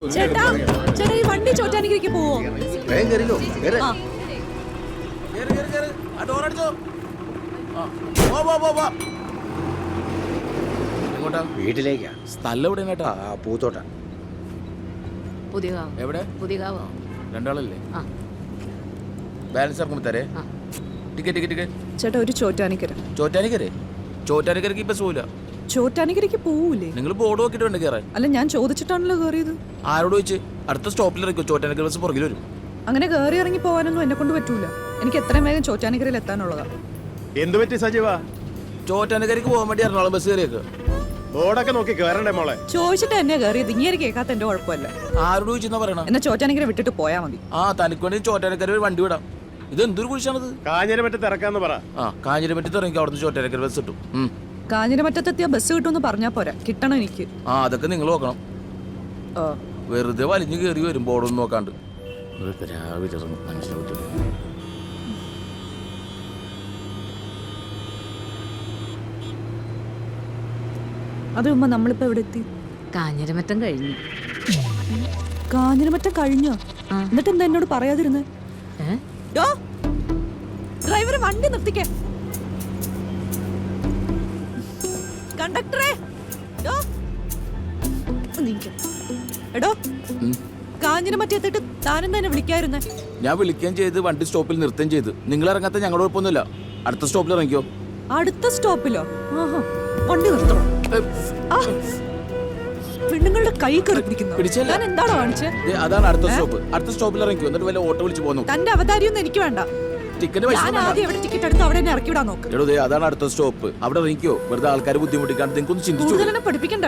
ചേട്ടാ ചേട്ടാ ഈ വണ്ടി ചോറ്റാനിക്കരയ്ക്ക് പോവോ? ആ. വീട്ടിലേക്കാ. സ്ഥലം എവിടെ കേട്ടാ? പൂത്തോട്ട. പുതിയകാവ്. എവിടെ? പുതിയകാവ്. രണ്ടാളല്ലേ? ആ. ബാലൻസ് ഇറക്കുമ്പോ തരേ. ടിക്കറ്റ് ചേട്ടാ ഒരു ചോറ്റാനിക്കര. ചോറ്റാനിക്കരക്ക് ഇപ്പൊ പോവില്ല. ചോറ്റാനിക്കരയ്ക്ക് പോവൂലേ? നിങ്ങൾ ബോർഡ് നോക്കിട്ട് വേണ്ട കയറാൻ. അല്ല ഞാൻ ചോദിച്ചിട്ടാണല്ലോ കയറിയത്. ആരോട് ചോദിച്ച്? അടുത്ത സ്റ്റോപ്പിൽ ഇറക്കും. ചോറ്റാനിക്കര ബസ് പുറകിൽ വരും. അങ്ങനെ കയറി ഇറങ്ങി പോകാനൊന്നും എന്നെ കൊണ്ട് പറ്റൂല. എനിക്ക് എത്രയും വേഗം ചോറ്റാനിക്കരയിൽ എത്താനുള്ളതാ. എന്തു പറ്റി സജീവ? ചോറ്റാനിക്കരക്ക് പോകാൻ വേണ്ടി എറണാകുളം ബസ് കയറിയേക്ക്. ബോർഡൊക്കെ നോക്കി കയറണ്ടേ മോളെ? ചോദിച്ചിട്ട് എന്നെ കയറിയത്. ഇങ്ങനെ കേൾക്കാത്ത എന്റെ കുഴപ്പമല്ല. ആരോട് ചോദിച്ചെന്നാ പറയണ? എന്നെ ചോറ്റാനിക്കര വിട്ടിട്ട് പോയാ മതി. ആ തനിക്ക് വേണ്ടി ചോറ്റാനിക്കര ഒരു വണ്ടി വിടാം. ഇത് എന്തൊരു കുഴിച്ചാണത്? കാഞ്ഞിരമറ്റത്ത് ഇറക്കാന്ന് പറ. ആ കാഞ്ഞിരപ്പറ്റി ഇറങ്ങി അവിടുന്ന് ചോറ്റാനിക്കര ബസ് കിട്ടും. കാഞ്ഞിരമറ്റത്തെത്തിയ ബസ് കിട്ടുമെന്ന് പറഞ്ഞാ പോരാ, കിട്ടണം എനിക്ക്. ആ അതൊക്കെ നിങ്ങൾ നോക്കണം. ഓ വെറുതെ വലിഞ്ഞു കയറി വരും ബോർഡൊന്നും നോക്കാണ്ട്. രാവിലെ ഇറങ്ങും മനസ്സിലോട്ട്. അത് ഉമ്മ നമ്മളിപ്പോ എവിടെ എത്തി? കാഞ്ഞിരമറ്റം കഴിഞ്ഞു. കാഞ്ഞിരമറ്റം കഴിഞ്ഞോ? എന്നിട്ട് എന്താ എന്നോട് പറയാതിരുന്നേ? ഡ്രൈവർ വണ്ടി നിർത്തിക്കേ. കണ്ടക്ടറെ എടോ, കാഞ്ഞിരമറ്റം എത്തിയിട്ട് താനും തന്നെ വിളിക്കായിരുന്നേ. ഞാൻ വിളിക്കുകയും ചെയ്ത് വണ്ടി സ്റ്റോപ്പിൽ നിർത്തുകയും ചെയ്ത്. നിങ്ങൾ ഇറങ്ങാത്ത ഞങ്ങളുടെ കുഴപ്പമൊന്നുമില്ല. അടുത്ത സ്റ്റോപ്പിൽ ഇറങ്ങിക്കോ. അടുത്ത സ്റ്റോപ്പിലോ? വണ്ടി നിർത്തണം. പെണ്ണുങ്ങളുടെ കൈ കയറിപ്പിടിക്കുന്നു. പിടിച്ചല്ല. ഞാൻ എന്താണോ കാണിച്ചേ? അതാണ് അടുത്ത സ്റ്റോപ്പ്. അടുത്ത സ്റ്റോപ്പിൽ ഇറങ്ങിക്കോ. എന്നിട്ട് വല്ല ഓട്ടോ വിളിച്ച് പോകുന്നു. തന്റെ അവതാരിയൊന്നും എനിക്ക് വേണ്ട. ടിക്കറ്റ് പൈസ ഞാൻ ആദ്യം എവിടെ ടിക്കറ്റ് എടുത്ത് അവിടെ എന്നെ ഇറക്കി വിടാൻ നോക്ക്. അതാണ് അടുത്ത സ്റ്റോപ്പ്. അവിടെ ഇറങ്ങിക്കോ. വെറുതെ ആൾക്കാർ ബുദ്ധിമുട്ടിക്കാണ്ട് നിങ്ങൾക്കൊന്ന് ചിന്തിച്ചു. കൂടുതൽ പഠിപ്പിക്കണ്ട.